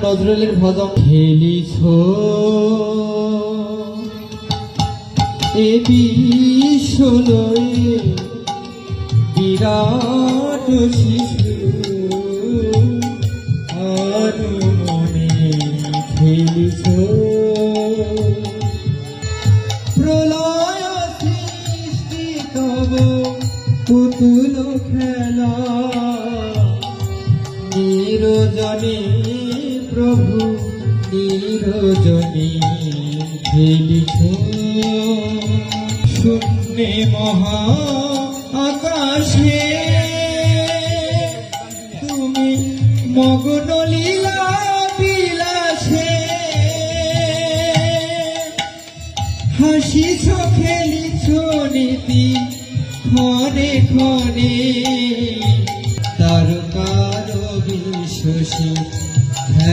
নজরুলের ভজন খেলিছ এ বিশ্বলয়ে বিরাট শিশু আর মনে খেলিছ প্রলয় সৃষ্টি তব পুতুল খেলা নিরজনে প্রভু নিরজনে খেলিছ শূন্যে মহা আকাশে তুমি মগ্ন লীলা বিলাসে হাসিছ খেলিছ নীতি ক্ষণে ক্ষণে